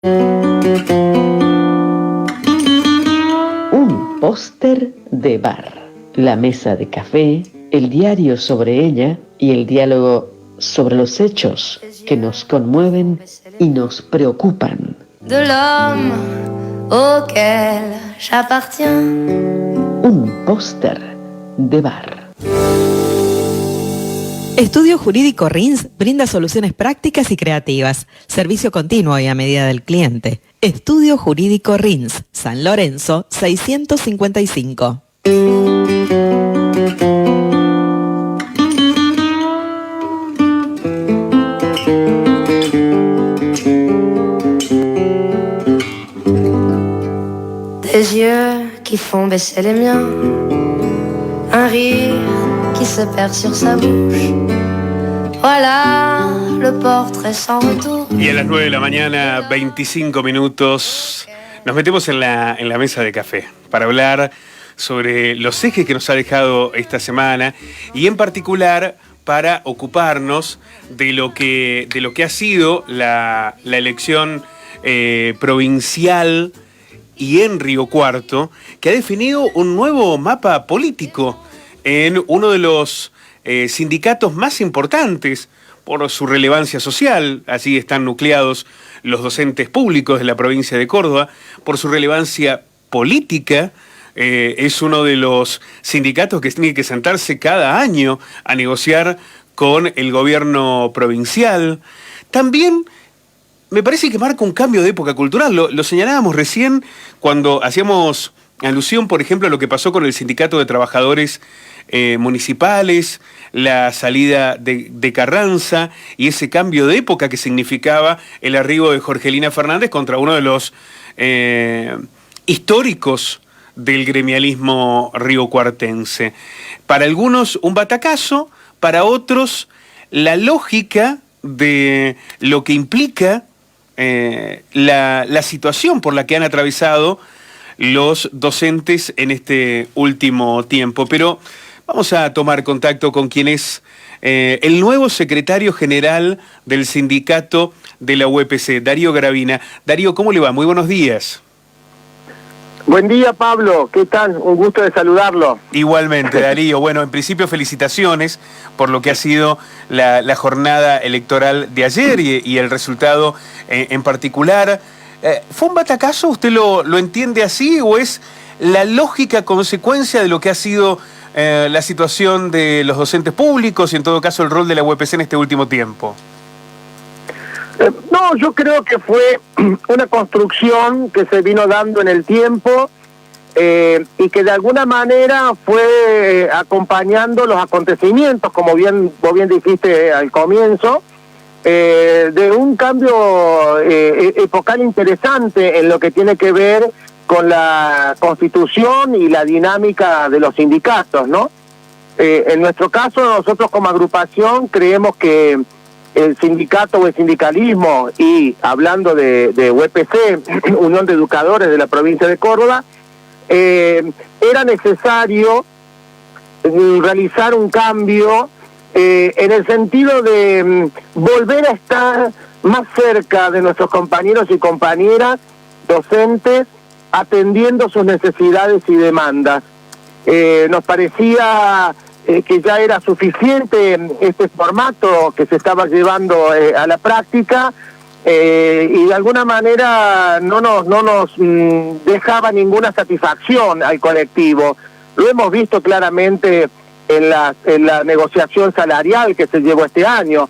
Un póster de bar, la mesa de café, el diario sobre ella y el diálogo sobre los hechos que nos conmueven y nos preocupan. De l'homme auquel j'appartiens. Un póster de bar. Estudio Jurídico RINS brinda soluciones prácticas y creativas, servicio continuo y a medida del cliente. Estudio Jurídico RINS, San Lorenzo 655. Des yeux qui font baisser les miens, un rire qui se perd sur sa bouche. Voilà le portrait sans retour. Y a las 9 de la mañana, 25 minutos, nos metemos en la mesa de café para hablar sobre los ejes que nos ha dejado esta semana y en particular para ocuparnos de lo que ha sido la elección provincial y en Río Cuarto, que ha definido un nuevo mapa político en uno de los sindicatos más importantes por su relevancia social. Allí están nucleados los docentes públicos de la provincia de Córdoba. Por su relevancia política, es uno de los sindicatos que tiene que sentarse cada año a negociar con el gobierno provincial. También me parece que marca un cambio de época cultural. Lo señalábamos recién cuando hacíamos alusión, por ejemplo, a lo que pasó con el Sindicato de Trabajadores Municipales, la salida de Carranza y ese cambio de época que significaba el arribo de Jorgelina Fernández contra uno de los históricos del gremialismo riocuartense. Para algunos un batacazo, para otros la lógica de lo que implica la situación por la que han atravesado los docentes en este último tiempo. Pero vamos a tomar contacto con quien es el nuevo secretario general del sindicato de la UPC, Darío Gravina. Darío, ¿cómo le va? Muy buenos días. Buen día, Pablo. ¿Qué tal? Un gusto de saludarlo. Igualmente, Darío. Bueno, en principio felicitaciones por lo que ha sido la jornada electoral de ayer y el resultado en particular. ¿Fue un batacazo? ¿Usted lo entiende así o es la lógica consecuencia de lo que ha sido la situación de los docentes públicos y en todo caso el rol de la UPC en este último tiempo? No, yo creo que fue una construcción que se vino dando en el tiempo y que de alguna manera fue acompañando los acontecimientos, como vos bien dijiste al comienzo, de un cambio epocal interesante en lo que tiene que ver con la constitución y la dinámica de los sindicatos, ¿no? En nuestro caso, nosotros como agrupación creemos que el sindicato o el sindicalismo, y hablando de UPC, Unión de Educadores de la provincia de Córdoba, era necesario realizar un cambio en el sentido de volver a estar más cerca de nuestros compañeros y compañeras docentes, atendiendo sus necesidades y demandas. Nos parecía que ya era suficiente este formato que se estaba llevando a la práctica y de alguna manera no nos dejaba ninguna satisfacción al colectivo. Lo hemos visto claramente en la negociación salarial que se llevó este año,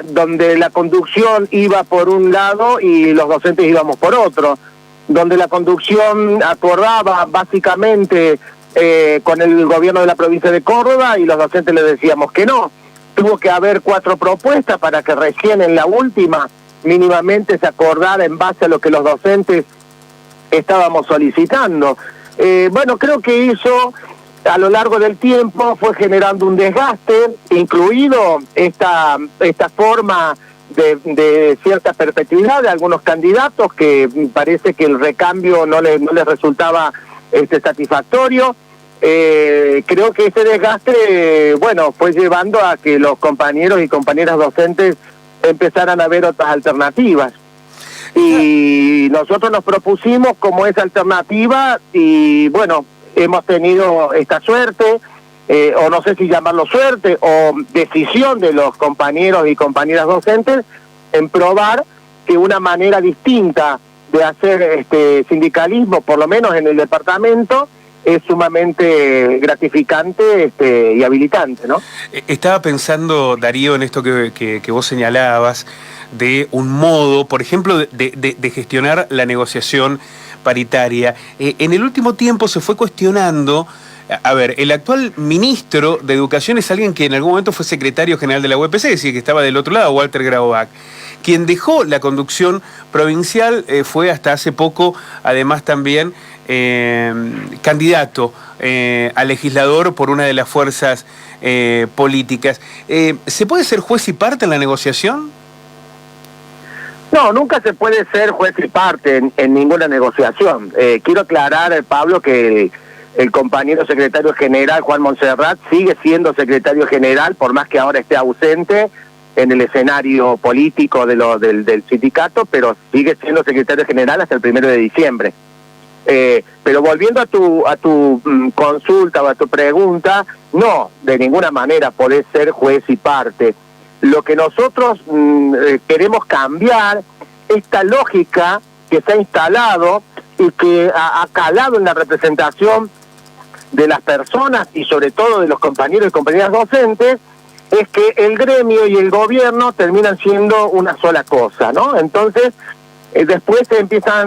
donde la conducción iba por un lado y los docentes íbamos por otro, donde la conducción acordaba básicamente con el gobierno de la provincia de Córdoba y los docentes le decíamos que no. Tuvo que haber 4 propuestas para que recién en la última mínimamente se acordara en base a lo que los docentes estábamos solicitando. Bueno, creo que eso a lo largo del tiempo fue generando un desgaste, incluido esta forma de cierta perpetuidad de algunos candidatos que parece que el recambio no les resultaba satisfactorio. Creo que ese desgaste, bueno, fue llevando a que los compañeros y compañeras docentes empezaran a ver otras alternativas. Y nosotros nos propusimos como esa alternativa y bueno, hemos tenido esta suerte, o no sé si llamarlo suerte, o decisión de los compañeros y compañeras docentes en probar que una manera distinta de hacer sindicalismo, por lo menos en el departamento, es sumamente gratificante y habilitante, ¿no? Estaba pensando, Darío, en esto que vos señalabas, de un modo, por ejemplo, de gestionar la negociación paritaria. En el último tiempo se fue cuestionando. A ver, el actual ministro de Educación es alguien que en algún momento fue secretario general de la UPC, es decir, que estaba del otro lado, Walter Grabovac. Quien dejó la conducción provincial fue hasta hace poco, además también, candidato a legislador por una de las fuerzas políticas. ¿Se puede ser juez y parte en la negociación? No, nunca se puede ser juez y parte en ninguna negociación. Quiero aclarar, Pablo, que el compañero secretario general, Juan Montserrat, sigue siendo secretario general, por más que ahora esté ausente en el escenario político del sindicato, pero sigue siendo secretario general hasta el 1 de diciembre. Pero volviendo a tu consulta o a tu pregunta, no, de ninguna manera podés ser juez y parte. Lo que nosotros queremos cambiar, esta lógica que se ha instalado y que ha calado en la representación de las personas y sobre todo de los compañeros y compañeras docentes, es que el gremio y el gobierno terminan siendo una sola cosa, ¿no? Entonces, después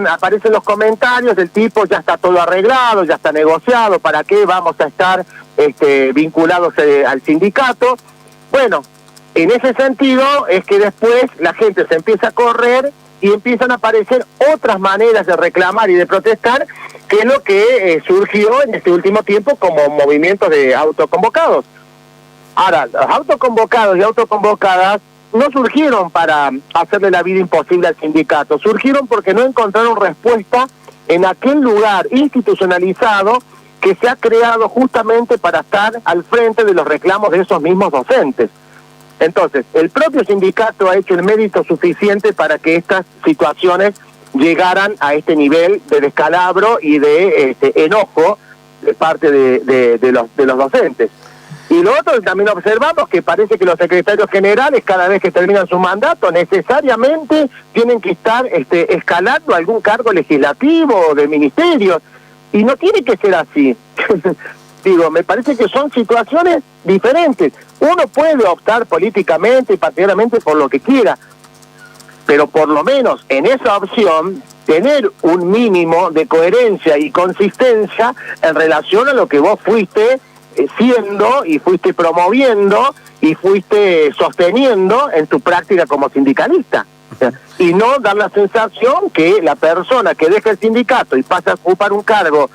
aparecen los comentarios del tipo, ya está todo arreglado, ya está negociado, ¿para qué vamos a estar vinculados al sindicato? Bueno, en ese sentido es que después la gente se empieza a correr y empiezan a aparecer otras maneras de reclamar y de protestar, que es lo que surgió en este último tiempo como movimientos de autoconvocados. Ahora, los autoconvocados y autoconvocadas no surgieron para hacerle la vida imposible al sindicato, surgieron porque no encontraron respuesta en aquel lugar institucionalizado que se ha creado justamente para estar al frente de los reclamos de esos mismos docentes. Entonces, el propio sindicato ha hecho el mérito suficiente para que estas situaciones llegaran a este nivel de descalabro y de enojo de parte de los docentes. Y lo otro, también observamos que parece que los secretarios generales, cada vez que terminan su mandato, necesariamente tienen que estar escalando algún cargo legislativo o de ministerio, y no tiene que ser así. Digo, me parece que son situaciones diferentes. Uno puede optar políticamente y partidariamente por lo que quiera, pero por lo menos en esa opción tener un mínimo de coherencia y consistencia en relación a lo que vos fuiste siendo y fuiste promoviendo y fuiste sosteniendo en tu práctica como sindicalista. Y no dar la sensación que la persona que deja el sindicato y pasa a ocupar un cargo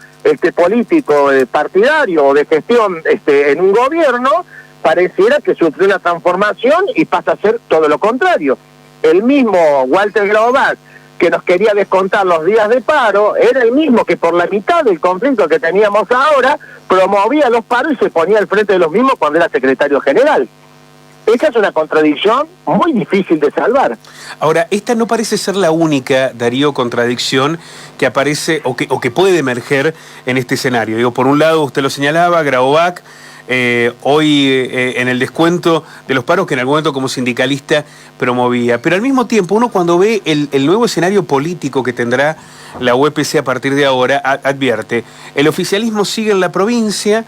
político, partidario o de gestión en un gobierno, pareciera que sufrió una transformación y pasa a ser todo lo contrario. El mismo Walter Grabovac, que nos quería descontar los días de paro, era el mismo que por la mitad del conflicto que teníamos ahora promovía los paros y se ponía al frente de los mismos cuando era secretario general. Esa es una contradicción muy difícil de salvar. Ahora, esta no parece ser la única, Darío, contradicción que aparece o que puede emerger en este escenario. Digo, por un lado, usted lo señalaba, Grabovac, hoy en el descuento de los paros que en algún momento como sindicalista promovía. Pero al mismo tiempo, uno cuando ve el nuevo escenario político que tendrá la UPC a partir de ahora, advierte, el oficialismo sigue en la provincia,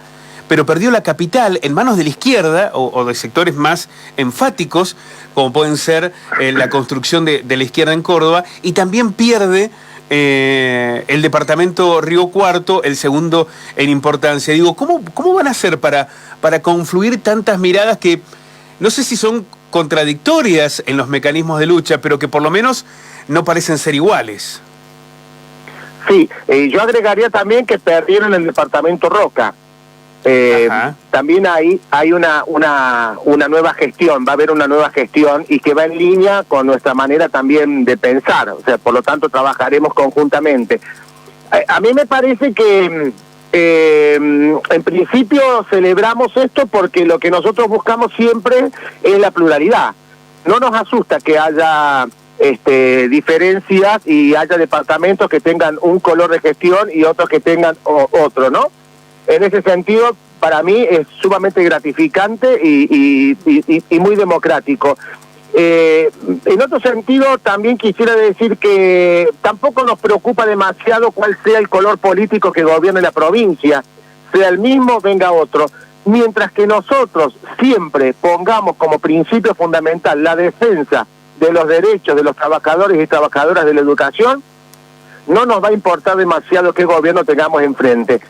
pero perdió la capital en manos de la izquierda o de sectores más enfáticos, como pueden ser la construcción de la izquierda en Córdoba, y también pierde el departamento Río Cuarto, el segundo en importancia. Digo, ¿cómo van a hacer para confluir tantas miradas que no sé si son contradictorias en los mecanismos de lucha, pero que por lo menos no parecen ser iguales? Sí, yo agregaría también que perdieron el departamento Roca. También hay una nueva gestión, va a haber una nueva gestión y que va en línea con nuestra manera también de pensar, o sea, por lo tanto trabajaremos conjuntamente. A mí me parece que en principio celebramos esto porque lo que nosotros buscamos siempre es la pluralidad. No nos asusta que haya diferencias y haya departamentos que tengan un color de gestión y otros que tengan otro, ¿no? En ese sentido, para mí es sumamente gratificante y muy democrático. En otro sentido, también quisiera decir que tampoco nos preocupa demasiado cuál sea el color político que gobierne la provincia, sea el mismo, venga otro. Mientras que nosotros siempre pongamos como principio fundamental la defensa de los derechos de los trabajadores y trabajadoras de la educación, no nos va a importar demasiado qué gobierno tengamos enfrente,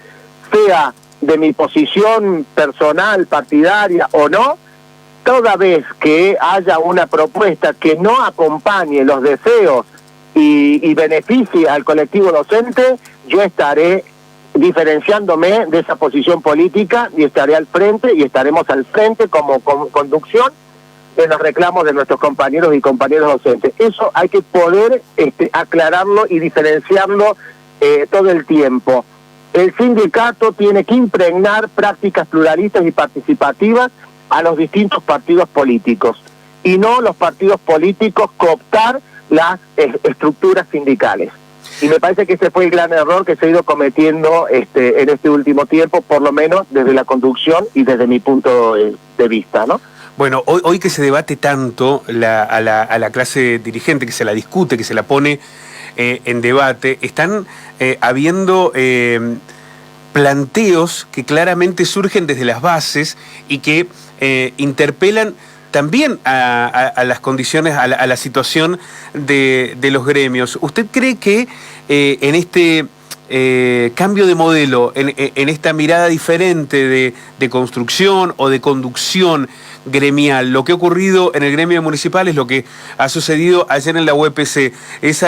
sea de mi posición personal, partidaria o no. Toda vez que haya una propuesta que no acompañe los deseos y beneficie al colectivo docente, yo estaré diferenciándome de esa posición política y estaré al frente y estaremos al frente como conducción en los reclamos de nuestros compañeros y compañeras docentes. Eso hay que poder aclararlo y diferenciarlo todo el tiempo. El sindicato tiene que impregnar prácticas pluralistas y participativas a los distintos partidos políticos y no los partidos políticos cooptar las estructuras sindicales. Y me parece que ese fue el gran error que se ha ido cometiendo en este último tiempo, por lo menos desde la conducción y desde mi punto de vista, ¿no? Bueno, hoy que se debate tanto a la clase dirigente, que se la discute, que se la pone en debate, están habiendo planteos que claramente surgen desde las bases y que interpelan también a las condiciones, a la situación de los gremios. ¿Usted cree que en este cambio de modelo, en esta mirada diferente de construcción o de conducción gremial, lo que ha ocurrido en el gremio municipal es lo que ha sucedido ayer en la UPC, es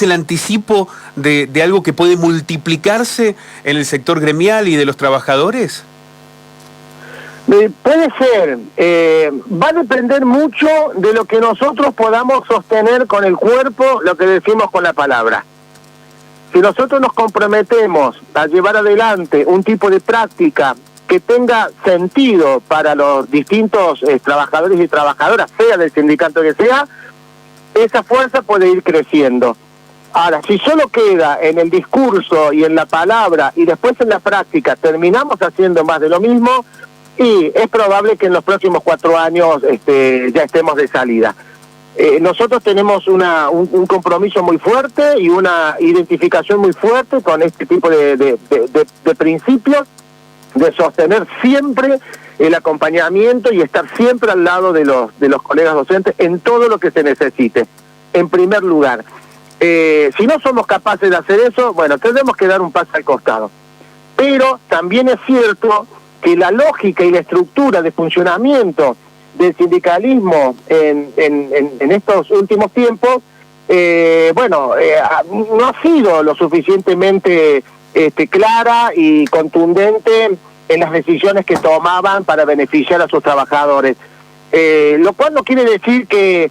el anticipo de algo que puede multiplicarse en el sector gremial y de los trabajadores? Puede ser, va a depender mucho de lo que nosotros podamos sostener con el cuerpo, lo que decimos con la palabra. Si nosotros nos comprometemos a llevar adelante un tipo de práctica que tenga sentido para los distintos trabajadores y trabajadoras, sea del sindicato que sea, esa fuerza puede ir creciendo. Ahora, si solo queda en el discurso y en la palabra y después en la práctica terminamos haciendo más de lo mismo, y es probable que en los próximos 4 años ya estemos de salida. Nosotros tenemos un compromiso muy fuerte y una identificación muy fuerte con este tipo de principios, de sostener siempre el acompañamiento y estar siempre al lado de los colegas docentes en todo lo que se necesite, en primer lugar. Si no somos capaces de hacer eso, bueno, tendremos que dar un paso al costado. Pero también es cierto que la lógica y la estructura de funcionamiento del sindicalismo en estos últimos tiempos, no ha sido lo suficientemente clara y contundente en las decisiones que tomaban para beneficiar a sus trabajadores. Lo cual no quiere decir que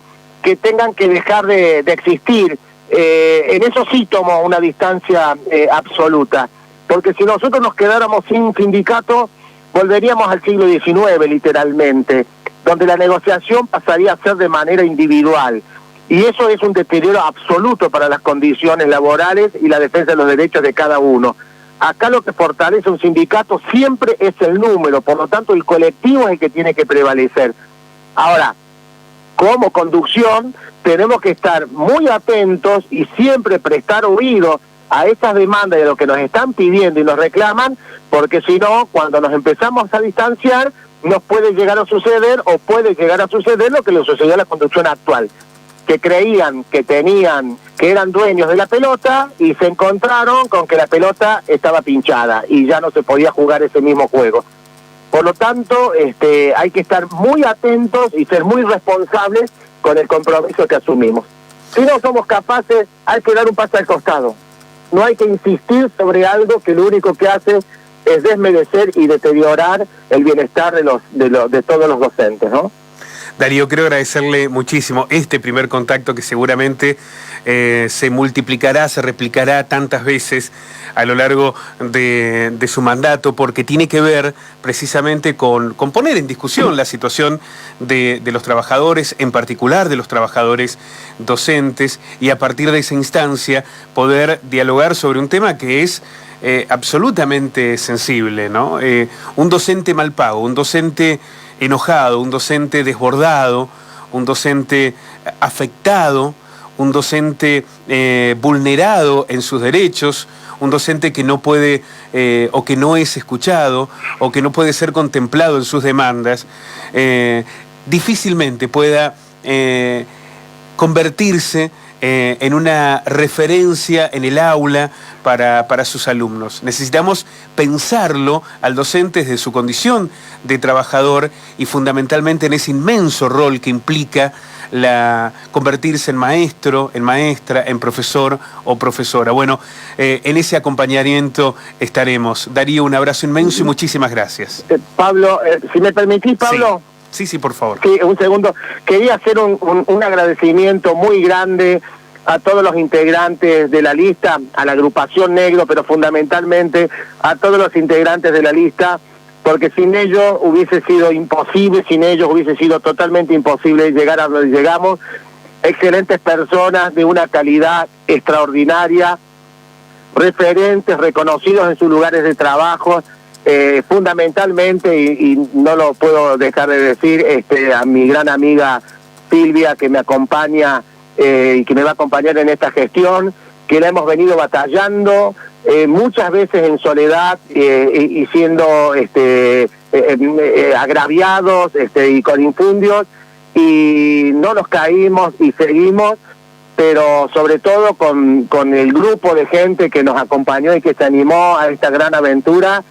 tengan que dejar de existir. En eso sí tomo una distancia absoluta, porque si nosotros nos quedáramos sin sindicato, volveríamos al siglo XIX, literalmente, donde la negociación pasaría a ser de manera individual. Y eso es un deterioro absoluto para las condiciones laborales y la defensa de los derechos de cada uno. Acá lo que fortalece un sindicato siempre es el número, por lo tanto el colectivo es el que tiene que prevalecer. Ahora, como conducción, tenemos que estar muy atentos y siempre prestar oído a estas demandas de lo que nos están pidiendo y nos reclaman, porque si no, cuando nos empezamos a distanciar, nos puede llegar a suceder o puede llegar a suceder lo que le sucedió a la conducción actual, que creían que eran dueños de la pelota y se encontraron con que la pelota estaba pinchada y ya no se podía jugar ese mismo juego. Por lo tanto, hay que estar muy atentos y ser muy responsables con el compromiso que asumimos. Si no somos capaces, hay que dar un paso al costado. No hay que insistir sobre algo que lo único que hace es desmerecer y deteriorar el bienestar de todos los docentes, ¿no? Darío, quiero agradecerle muchísimo este primer contacto que seguramente se multiplicará, se replicará tantas veces a lo largo de su mandato, porque tiene que ver precisamente con poner en discusión la situación de los trabajadores, en particular de los trabajadores docentes, y a partir de esa instancia poder dialogar sobre un tema que es absolutamente sensible, ¿no? Un docente mal pago, un docente enojado, un docente desbordado, un docente afectado, un docente vulnerado en sus derechos, un docente que no puede o que no es escuchado o que no puede ser contemplado en sus demandas, difícilmente pueda convertirse en una referencia en el aula para sus alumnos. Necesitamos pensarlo al docente desde su condición de trabajador y fundamentalmente en ese inmenso rol que implica convertirse en maestro, en maestra, en profesor o profesora. Bueno, en ese acompañamiento estaremos. Darío, un abrazo inmenso y muchísimas gracias. Pablo, si me permitís, Pablo. Sí, por favor. Sí, un segundo. Quería hacer un agradecimiento muy grande a todos los integrantes de la lista, a la agrupación Negro, pero fundamentalmente a todos los integrantes de la lista, porque sin ellos hubiese sido imposible, sin ellos hubiese sido totalmente imposible llegar a donde llegamos. Excelentes personas de una calidad extraordinaria, referentes, reconocidos en sus lugares de trabajo, fundamentalmente, y no lo puedo dejar de decir, a mi gran amiga Silvia, que me acompaña y que me va a acompañar en esta gestión, que la hemos venido batallando muchas veces en soledad y siendo agraviados y con infundios, y no nos caímos y seguimos, pero sobre todo con el grupo de gente que nos acompañó y que se animó a esta gran aventura.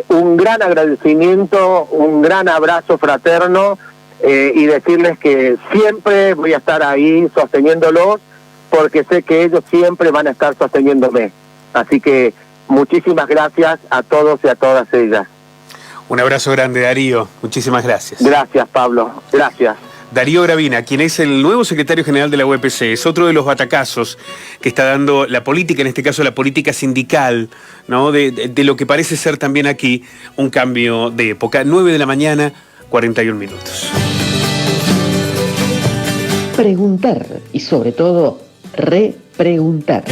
Un gran agradecimiento, un gran abrazo fraterno, y decirles que siempre voy a estar ahí sosteniéndolos, porque sé que ellos siempre van a estar sosteniéndome. Así que muchísimas gracias a todos y a todas ellas. Un abrazo grande, Darío. Muchísimas gracias. Gracias, Pablo. Gracias. Darío Gravina, quien es el nuevo secretario general de la UPC, es otro de los batacazos que está dando la política, en este caso la política sindical, ¿no? De lo que parece ser también aquí un cambio de época. 9 de la mañana, 41 minutos. Preguntar y sobre todo repreguntar.